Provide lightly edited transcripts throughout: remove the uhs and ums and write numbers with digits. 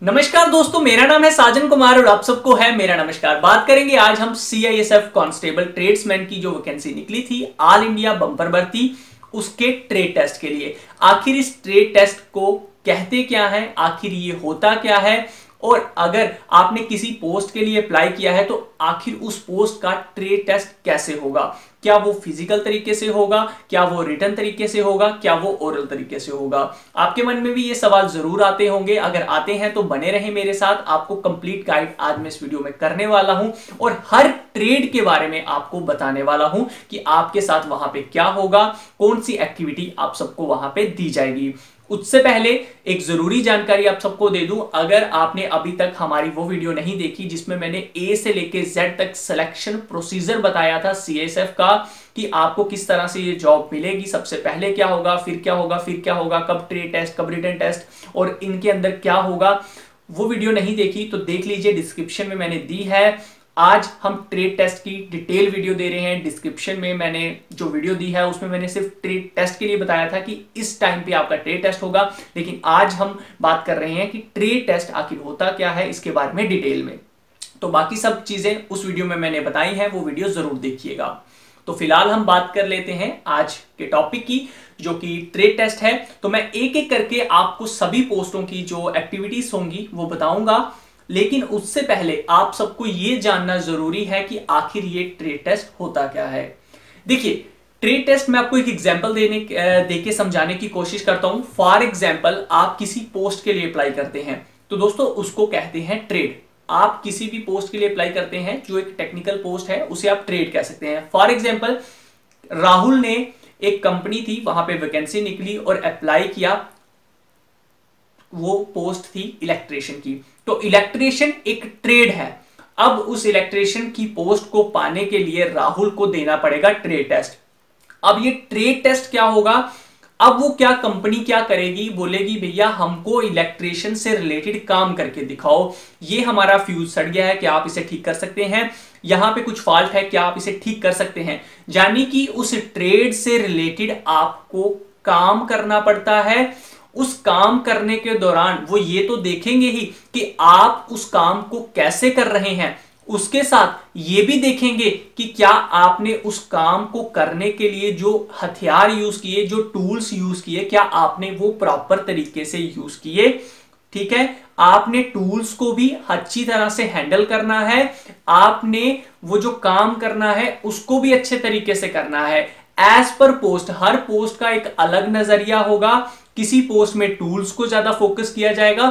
नमस्कार दोस्तों, मेरा नाम है साजन कुमार और आप सबको है मेरा नमस्कार। बात करेंगे आज हम सीआईएसएफ कांस्टेबल ट्रेड्समैन की जो वैकेंसी निकली थी ऑल इंडिया बम्पर भर्ती, उसके ट्रेड टेस्ट के लिए। आखिर इस ट्रेड टेस्ट को कहते क्या है, आखिर ये होता क्या है, और अगर आपने किसी पोस्ट के लिए अप्लाई किया है तो आखिर उस पोस्ट का ट्रेड टेस्ट कैसे होगा। क्या वो फिजिकल तरीके से होगा, क्या वो रिटन तरीके से होगा, क्या वो ओरल तरीके से होगा। आपके मन में भी ये सवाल जरूर आते होंगे। अगर आते हैं तो बने रहें मेरे साथ, आपको कंप्लीट गाइड आज मैं इस वीडियो में करने वाला हूं और हर ट्रेड के बारे में आपको बताने वाला हूं कि आपके साथ वहां पे क्या होगा, कौन सी एक्टिविटी आप सबको वहां पे दी जाएगी। उससे पहले एक जरूरी जानकारी आप सबको दे दूं, अगर आपने अभी तक हमारी वो वीडियो नहीं देखी जिसमें मैंने ए से लेके जेड तक सिलेक्शन प्रोसीजर बताया था सीएसएफ का कि आपको किस तरह से ये जॉब मिलेगी, सबसे पहले क्या होगा, फिर क्या होगा, फिर क्या होगा, कब ट्रेड टेस्ट, कब रिटन टेस्ट और इनके अंदर क्या होगा, वो वीडियो नहीं देखी तो देख लीजिए, डिस्क्रिप्शन में मैंने दी है। आज हम ट्रेड टेस्ट की डिटेल वीडियो दे रहे हैं। डिस्क्रिप्शन में मैंने जो वीडियो दी है उसमें मैंने सिर्फ ट्रेड टेस्ट के लिए बताया था कि इस टाइम पे आपका ट्रेड टेस्ट होगा, लेकिन आज हम बात कर रहे हैं कि ट्रेड टेस्ट आखिर होता क्या है इसके बारे में डिटेल में। तो बाकी सब चीजें उस वीडियो में मैंने बताई हैं, वो वीडियो जरूर देखिएगा। तो फिलहाल हम बात कर लेते हैं आज के टॉपिक की, जो कि ट्रेड टेस्ट है। तो मैं एक एक करके आपको सभी पोस्टों की जो एक्टिविटीज होंगी वो बताऊंगा, लेकिन उससे पहले आप सबको यह जानना जरूरी है कि आखिर ये ट्रेड टेस्ट होता क्या है। देखिए, ट्रेड टेस्ट में आपको एक एग्जांपल देके समझाने की कोशिश करता हूं। फॉर एग्जांपल, आप किसी पोस्ट के लिए अप्लाई करते हैं तो दोस्तों उसको कहते हैं ट्रेड। आप किसी भी पोस्ट के लिए अप्लाई करते हैं जो एक टेक्निकल पोस्ट है, उसे आप ट्रेड कह सकते हैं। फॉर एग्जाम्पल, राहुल ने एक कंपनी थी, वहां पे वैकेंसी निकली और अप्लाई किया। वो पोस्ट थी इलेक्ट्रिशियन की, तो इलेक्ट्रिशियन एक ट्रेड है। अब उस इलेक्ट्रिशियन की पोस्ट को पाने के लिए राहुल को देना पड़ेगा ट्रेड टेस्ट। अब ये ट्रेड टेस्ट क्या होगा, अब वो क्या कंपनी क्या करेगी, बोलेगी भैया हमको इलेक्ट्रिशियन से रिलेटेड काम करके दिखाओ। ये हमारा फ्यूज सड़ गया है, क्या आप इसे ठीक कर सकते हैं, यहां पे कुछ फॉल्ट है, क्या आप इसे ठीक कर सकते हैं। यानी कि उस ट्रेड से रिलेटेड आपको काम करना पड़ता है। उस काम करने के दौरान वो ये तो देखेंगे ही कि आप उस काम को कैसे कर रहे हैं, उसके साथ ये भी देखेंगे कि क्या आपने उस काम को करने के लिए जो हथियार यूज किए, जो टूल्स यूज किए, क्या आपने वो प्रॉपर तरीके से यूज किए। ठीक है, आपने टूल्स को भी अच्छी तरह से हैंडल करना है, आपने वो जो काम करना है उसको भी अच्छे तरीके से करना है। एज पर पोस्ट, हर पोस्ट का एक अलग नजरिया होगा। किसी पोस्ट में टूल्स को ज्यादा फोकस किया जाएगा,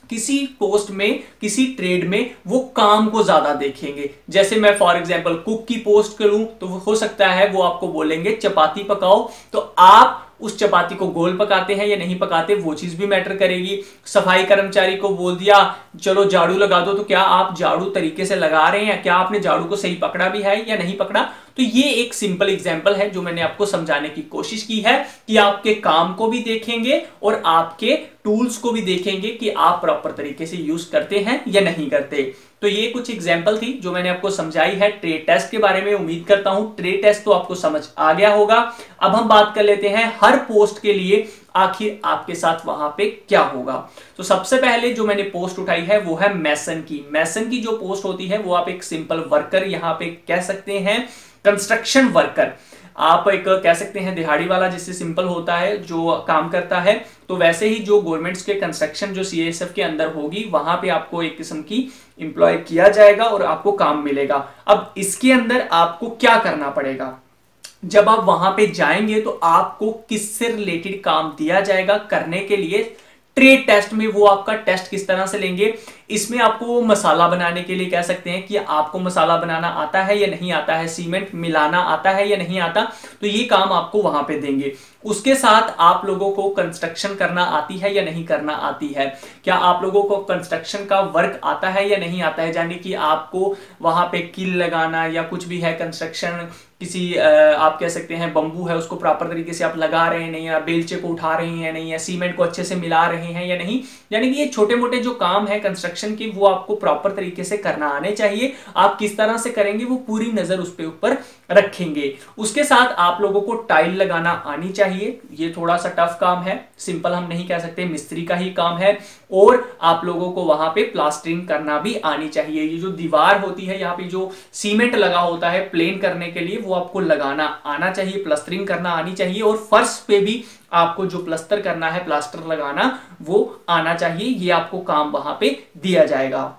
किसी पोस्ट में, किसी ट्रेड में वो काम को ज्यादा देखेंगे। जैसे मैं फॉर एग्जांपल कुक की पोस्ट करूं तो हो सकता है वो आपको बोलेंगे चपाती पकाओ, तो आप उस चपाती को गोल पकाते हैं या नहीं पकाते, वो चीज भी मैटर करेगी। सफाई कर्मचारी को बोल दिया चलो झाड़ू लगा दो, तो क्या आप झाड़ू तरीके से लगा रहे हैं, क्या आपने झाड़ू को सही पकड़ा भी है या नहीं पकड़ा। तो ये एक सिंपल एग्जांपल है जो मैंने आपको समझाने की कोशिश की है कि आपके काम को भी देखेंगे और आपके टूल्स को भी देखेंगे कि आप प्रॉपर तरीके से यूज करते हैं या नहीं करते। तो ये कुछ एग्जांपल थी जो मैंने आपको समझाई है ट्रेड टेस्ट के बारे में। उम्मीद करता हूं ट्रेड टेस्ट तो आपको समझ आ गया होगा। अब हम बात कर लेते हैं हर पोस्ट के लिए आखिर आपके साथ वहां पे क्या होगा। तो सबसे पहले जो मैंने पोस्ट उठाई है वो है मैसन की। मैसन की जो पोस्ट होती है वो आप एक सिंपल वर्कर यहां पे कह सकते हैं, कंस्ट्रक्शन वर्कर आप एक कह सकते हैं, दिहाड़ी वाला जिससे सिंपल होता है जो काम करता है। तो वैसे ही जो गवर्नमेंट्स के कंस्ट्रक्शन जो सीएसएफ के अंदर होगी, वहां पे आपको एक किस्म की एम्प्लॉय किया जाएगा और आपको काम मिलेगा। अब इसके अंदर आपको क्या करना पड़ेगा, जब आप वहां पे जाएंगे तो आपको किससे रिलेटेड काम दिया जाएगा करने के लिए। ट्रेड टेस्ट में वो आपका टेस्ट किस तरह से लेंगे, इसमें आपको मसाला बनाने के लिए कह सकते हैं कि आपको मसाला बनाना आता है या नहीं आता है, सीमेंट मिलाना आता है या नहीं आता, तो ये काम आपको वहां पे देंगे। उसके साथ आप लोगों को कंस्ट्रक्शन करना आती है या नहीं करना आती है, क्या आप लोगों को कंस्ट्रक्शन का वर्क आता है या नहीं आता है, यानी कि आपको वहां पे कील लगाना या कुछ भी है कंस्ट्रक्शन, किसी आप कह सकते हैं बंबू है उसको प्रॉपर तरीके से आप लगा रहे हैं नहीं, या बेलचे को उठा रहे हैं नहीं, या सीमेंट को अच्छे से मिला रहे हैं या नहीं। यानी कि ये छोटे मोटे जो काम है कंस्ट्रक्शन कंस्ट्रक्शन की वो आपको प्रॉपर तरीके से करना आने चाहिए। आप किस तरह से करेंगे वो पूरी नजर उस पे ऊपर रखेंगे। उसके साथ आप लोगों को टाइल लगाना आनी चाहिए। ये थोड़ा सा टफ काम है, सिंपल हम नहीं कह सकते, मिस्त्री का ही काम है। और आप लोगों को वहां पे प्लास्टरिंग करना भी आनी चाहिए। ये जो दीवार होती है, यहाँ पे जो सीमेंट लगा होता है प्लेन करने के लिए, वो आपको लगाना आना चाहिए, प्लास्टरिंग करना आनी चाहिए। और फर्श पे भी आपको जो प्लास्टर करना है, प्लास्टर लगाना, वो आना चाहिए। ये आपको काम वहां पे दिया जाएगा।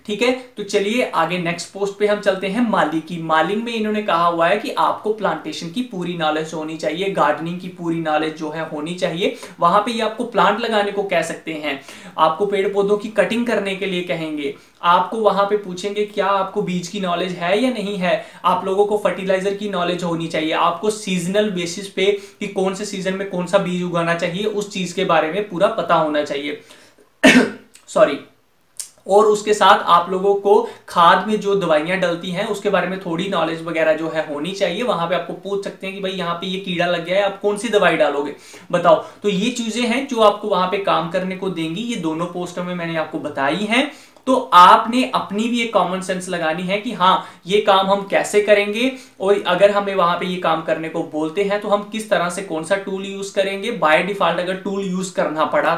ठीक है, तो चलिए आगे नेक्स्ट पोस्ट पे हम चलते हैं। माली की। माली में इन्होंने कहा हुआ है कि आपको प्लांटेशन की पूरी नॉलेज होनी चाहिए, गार्डनिंग की पूरी नॉलेज जो है होनी चाहिए। वहां पे ये आपको प्लांट लगाने को कह सकते हैं, आपको पेड़ पौधों की कटिंग करने के लिए कहेंगे, आपको वहां पे पूछेंगे क्या आपको बीज की नॉलेज है या नहीं है। आप लोगों को फर्टिलाइजर की नॉलेज होनी चाहिए, आपको सीजनल बेसिस पे कि कौन से सीजन में कौन सा बीज उगाना चाहिए उस चीज के बारे में पूरा पता होना चाहिए। सॉरी। और उसके साथ आप लोगों को खाद में जो दवाइयां डलती हैं उसके बारे में थोड़ी नॉलेज वगैरह जो है होनी चाहिए। वहां पे आपको पूछ सकते हैं कि भाई यहाँ पे ये कीड़ा लग गया है, आप कौन सी दवाई डालोगे, बताओ। तो ये चीजें हैं जो आपको वहां पे काम करने को देंगी। ये दोनों पोस्टों में मैंने आपको बताई हैं। तो आपने अपनी भी एक कॉमन सेंस लगानी है कि हाँ ये काम हम कैसे करेंगे, और अगर हमें वहां पे ये काम करने को बोलते हैं तो हम किस तरह से कौन सा टूल यूज करेंगे। बाय डिफॉल्ट अगर टूल यूज करना पड़ा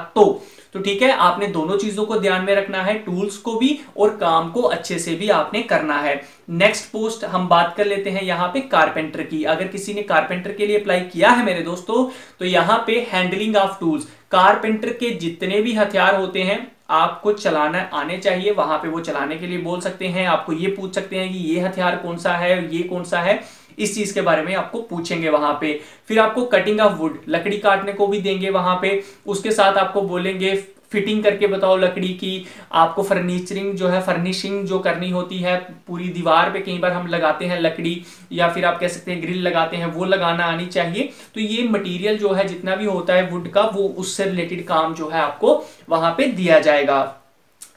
तो ठीक है, आपने दोनों चीजों को ध्यान में रखना है, टूल्स को भी और काम को अच्छे से भी आपने करना है। नेक्स्ट पोस्ट हम बात कर लेते हैं यहाँ पे कारपेंटर की। अगर किसी ने कारपेंटर के लिए अप्लाई किया है मेरे दोस्तों, तो यहाँ पे हैंडलिंग ऑफ टूल्स, कारपेंटर के जितने भी हथियार होते हैं आपको चलाना आने चाहिए। वहां पे वो चलाने के लिए बोल सकते हैं, आपको ये पूछ सकते हैं कि ये हथियार कौन सा है, ये कौन सा है, इस चीज के बारे में आपको पूछेंगे वहां पे। फिर आपको कटिंग ऑफ वुड, लकड़ी काटने को भी देंगे वहां पे। उसके साथ आपको बोलेंगे फिटिंग करके बताओ लकड़ी की। आपको फर्नीचरिंग जो है, फर्निशिंग जो करनी होती है पूरी दीवार पे, कई बार हम लगाते हैं लकड़ी या फिर आप कह सकते हैं ग्रिल लगाते हैं, वो लगाना आनी चाहिए। तो ये मटेरियल जो है जितना भी होता है वुड का, वो उससे रिलेटेड काम जो है आपको वहां पे दिया जाएगा।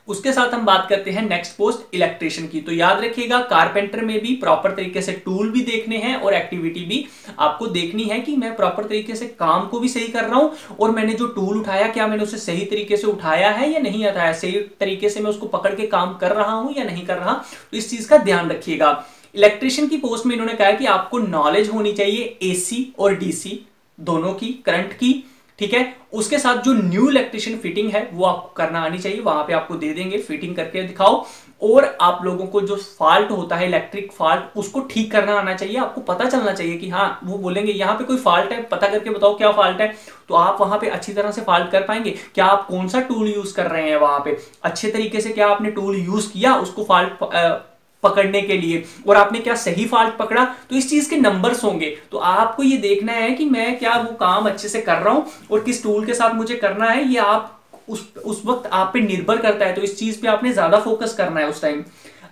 उसके साथ हम बात करते हैं नेक्स्ट पोस्ट इलेक्ट्रिशियन की। तो याद रखिएगा कारपेंटर में भी प्रॉपर तरीके से टूल भी देखने हैं और एक्टिविटी भी आपको देखनी है कि मैं प्रॉपर तरीके से काम को भी सही कर रहा हूं, और मैंने जो टूल उठाया क्या मैंने उसे सही तरीके से उठाया है या नहीं उठाया, सही तरीके से मैं उसको पकड़ के काम कर रहा हूं या नहीं कर रहा। तो इस चीज का ध्यान रखिएगा। इलेक्ट्रिशियन की पोस्ट में इन्होंने कहा कि आपको नॉलेज होनी चाहिए एसी और डीसी दोनों की, करंट की। ठीक है, उसके साथ जो न्यू इलेक्ट्रिशियन फिटिंग है वो आपको करना आनी चाहिए। वहां पे आपको दे देंगे, फिटिंग करके दिखाओ। और आप लोगों को जो फॉल्ट होता है, इलेक्ट्रिक फॉल्ट, उसको ठीक करना आना चाहिए। आपको पता चलना चाहिए कि हाँ, वो बोलेंगे यहाँ पे कोई फॉल्ट है, पता करके बताओ क्या फॉल्ट है। तो आप वहां पे अच्छी तरह से फॉल्ट कर पाएंगे। क्या आप कौन सा टूल यूज कर रहे हैं वहां पे, अच्छे तरीके से क्या आपने टूल यूज किया उसको फॉल्ट पकड़ने के लिए, और आपने क्या सही फॉल्ट पकड़ा। तो इस चीज के नंबर्स होंगे। तो आपको ये देखना है कि मैं क्या वो काम अच्छे से कर रहा हूं और किस टूल के साथ मुझे करना है। ये आप उस वक्त आप पे निर्भर करता है। तो इस चीज पे आपने ज्यादा फोकस करना है उस टाइम।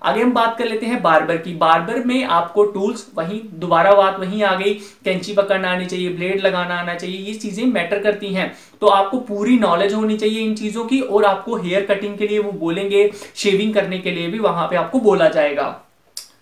आगे हम बात कर लेते हैं बार्बर की। बार्बर में आपको टूल्स, वहीं दोबारा बात वहीं आ गई, कैंची पकड़ना आनी चाहिए, ब्लेड लगाना आना चाहिए, ये चीजें मैटर करती हैं। तो आपको पूरी नॉलेज होनी चाहिए इन चीजों की। और आपको हेयर कटिंग के लिए वो बोलेंगे, शेविंग करने के लिए भी वहां पे आपको बोला जाएगा।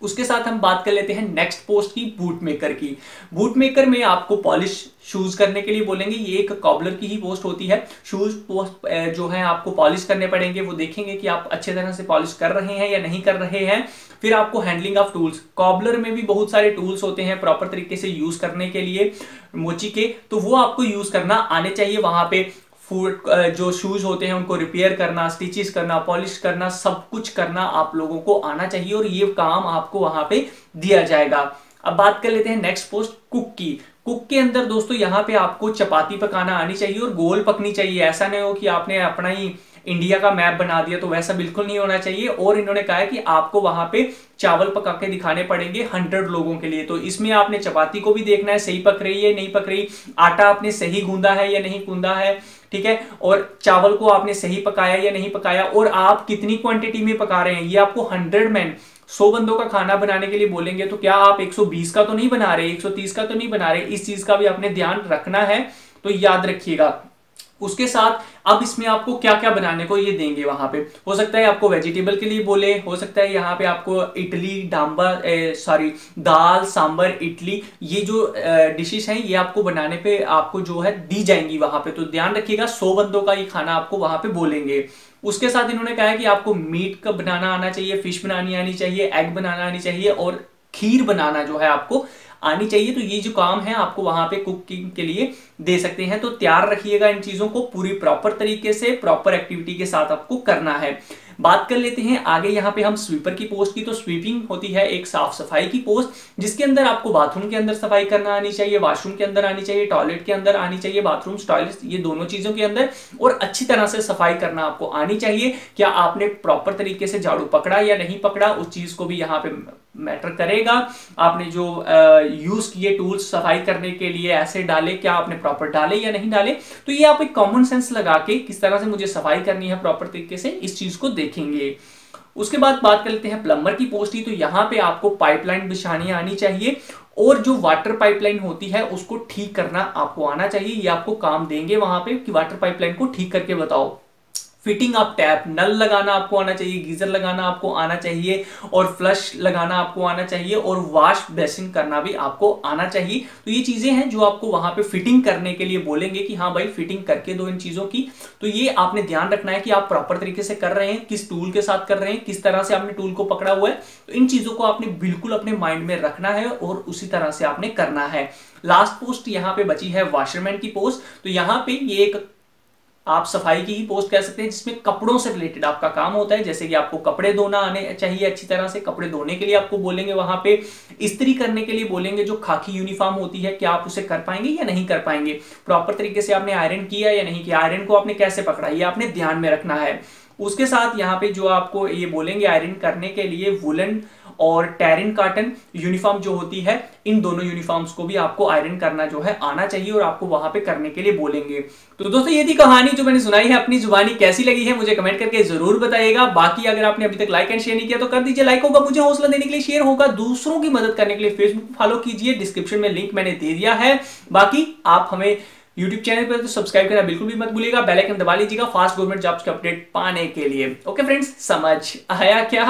उसके साथ हम बात कर लेते हैं नेक्स्ट पोस्ट की, बूट मेकर की। बूट मेकर में आपको पॉलिश शूज करने के लिए बोलेंगे। ये एक कॉबलर की ही पोस्ट होती है। शूज पोस्ट जो है आपको पॉलिश करने पड़ेंगे। वो देखेंगे कि आप अच्छे तरह से पॉलिश कर रहे हैं या नहीं कर रहे हैं। फिर आपको हैंडलिंग ऑफ टूल्स, कॉबलर में भी बहुत सारे टूल्स होते हैं प्रॉपर तरीके से यूज करने के लिए मोची के, तो वो आपको यूज करना आने चाहिए। वहां पे फूड जो शूज होते हैं उनको रिपेयर करना, स्टिचेस करना, पॉलिश करना, सब कुछ करना आप लोगों को आना चाहिए, और ये काम आपको वहां पे दिया जाएगा। अब बात कर लेते हैं नेक्स्ट पोस्ट, कुक की। कुक के अंदर दोस्तों यहाँ पे आपको चपाती पकाना आनी चाहिए और गोल पकनी चाहिए। ऐसा नहीं हो कि आपने अपना ही इंडिया का मैप बना दिया, तो वैसा बिल्कुल नहीं होना चाहिए। और इन्होंने कहा है कि आपको वहां पे चावल पका के दिखाने पड़ेंगे 100 लोगों के लिए। तो इसमें आपने चपाती को भी देखना है, सही पक रही है नहीं पक रही, आटा आपने सही गूंदा है या नहीं गूंदा है, ठीक है, और चावल को आपने सही पकाया या नहीं पकाया, और आप कितनी क्वांटिटी में पका रहे हैं। ये आपको 100 मैन 100 बंदों का खाना बनाने के लिए बोलेंगे, तो क्या आप 120 का तो नहीं बना रहे, 130 का तो नहीं बना रहे। इस चीज का भी आपने ध्यान रखना है, तो याद रखिएगा। उसके साथ अब इसमें आपको क्या क्या बनाने को ये देंगे वहां पे, हो सकता है आपको वेजिटेबल के लिए बोले, हो सकता है यहाँ पे आपको इडली डांबर सॉरी दाल सांबर इडली, ये जो डिशेस हैं ये आपको बनाने पे आपको जो है दी जाएंगी वहां पे। तो ध्यान रखिएगा 100 बंदों का ये खाना आपको वहां पे बोलेंगे। उसके साथ इन्होंने कहा है कि आपको मीट का बनाना आना चाहिए, फिश बनानी आनी चाहिए, एग बनाना आनी चाहिए और खीर बनाना जो है आपको आनी चाहिए। तो ये जो काम है आपको वहां पे कुकिंग के लिए दे सकते हैं। तो तैयार रखिएगा इन चीजों को, पूरी प्रॉपर तरीके से प्रॉपर एक्टिविटी के साथ आपको करना है। बात कर लेते हैं आगे यहाँ पे हम स्वीपर की पोस्ट की। तो स्वीपिंग होती है एक साफ सफाई की पोस्ट, जिसके अंदर आपको बाथरूम के अंदर सफाई करना आनी चाहिए, वॉशरूम के अंदर आनी चाहिए, टॉयलेट के अंदर आनी चाहिए, बाथरूम टॉयलेट ये दोनों चीजों के अंदर, और अच्छी तरह से सफाई करना आपको आनी चाहिए। क्या आपने प्रॉपर तरीके से झाड़ू पकड़ा या नहीं पकड़ा, उस चीज को भी यहाँ पे मैटर करेगा। आपने जो यूज किए टूल्स सफाई करने के लिए ऐसे डाले, क्या आपने प्रॉपर डाले या नहीं डाले। तो ये आप एक कॉमन सेंस लगा के किस तरह से मुझे सफाई करनी है प्रॉपर तरीके से, इस चीज को देखेंगे। उसके बाद बात कर लेते हैं प्लम्बर की पोस्ट की। तो यहां पे आपको पाइपलाइन बिछानी आनी चाहिए और जो वाटर पाइपलाइन होती है उसको ठीक करना आपको आना चाहिए। ये आपको काम देंगे वहां पे कि वाटर पाइपलाइन को ठीक करके बताओ। फिटिंग ऑफ टैप, नल लगाना आपको आना चाहिए, गीजर लगाना आपको आना चाहिए और फ्लश लगाना आपको आना चाहिए और वॉश बेसिन करना भी आपको आना चाहिए। तो ये चीजें हैं जो आपको वहां पे फिटिंग करने के लिए बोलेंगे कि हाँ भाई फिटिंग करके दो इन चीजों की। तो ये आपने ध्यान रखना है कि आप प्रॉपर तरीके से कर रहे हैं, किस टूल के साथ कर रहे हैं, किस तरह से आपने टूल को पकड़ा हुआ है। तो इन चीजों को आपने बिल्कुल अपने माइंड में रखना है और उसी तरह से आपने करना है। लास्ट पोस्ट यहाँ पे बची है वॉशरमैन की पोस्ट। तो यहाँ पे ये एक आप सफाई की ही पोस्ट कह सकते हैं जिसमें कपड़ों से रिलेटेड आपका काम होता है। जैसे कि आपको कपड़े धोना आने चाहिए अच्छी तरह से, कपड़े धोने के लिए आपको बोलेंगे वहां पे, इस्त्री करने के लिए बोलेंगे, जो खाकी यूनिफॉर्म होती है क्या आप उसे कर पाएंगे या नहीं कर पाएंगे, प्रॉपर तरीके से आपने आयरन किया या नहीं किया, आयरन को आपने कैसे पकड़ा, ये आपने ध्यान में रखना है। उसके साथ यहाँ पे जो आपको ये बोलेंगे आयरन करने के लिए वुलन और टेरिन कॉटन यूनिफॉर्म जो होती है, इन दोनों यूनिफॉर्म्स को भी आपको आयरन करना जो है आना चाहिए और आपको वहां पे करने के लिए बोलेंगे। तो दोस्तों ये थी कहानी जो मैंने सुनाई है अपनी जुबानी, कैसी लगी है मुझे कमेंट करके जरूर बताइएगा। बाकी अगर आपने अभी तक लाइक एंड शेयर नहीं किया तो कर दीजिए, लाइक होगा मुझे हौसला देने के लिए, शेयर होगा दूसरों की मदद करने के लिए, फेसबुक फॉलो कीजिए, डिस्क्रिप्शन में लिंक मैंने दे दिया है। बाकी आप हमें यूट्यूब चैनल पर तो सब्सक्राइब करना बिल्कुल भी मत भूलिएगा, बेल आइकन दबा लीजिएगा फास्ट गवर्नमेंट जॉब्स के अपडेट पाने के लिए। ओके फ्रेंड्स, समझ आया क्या?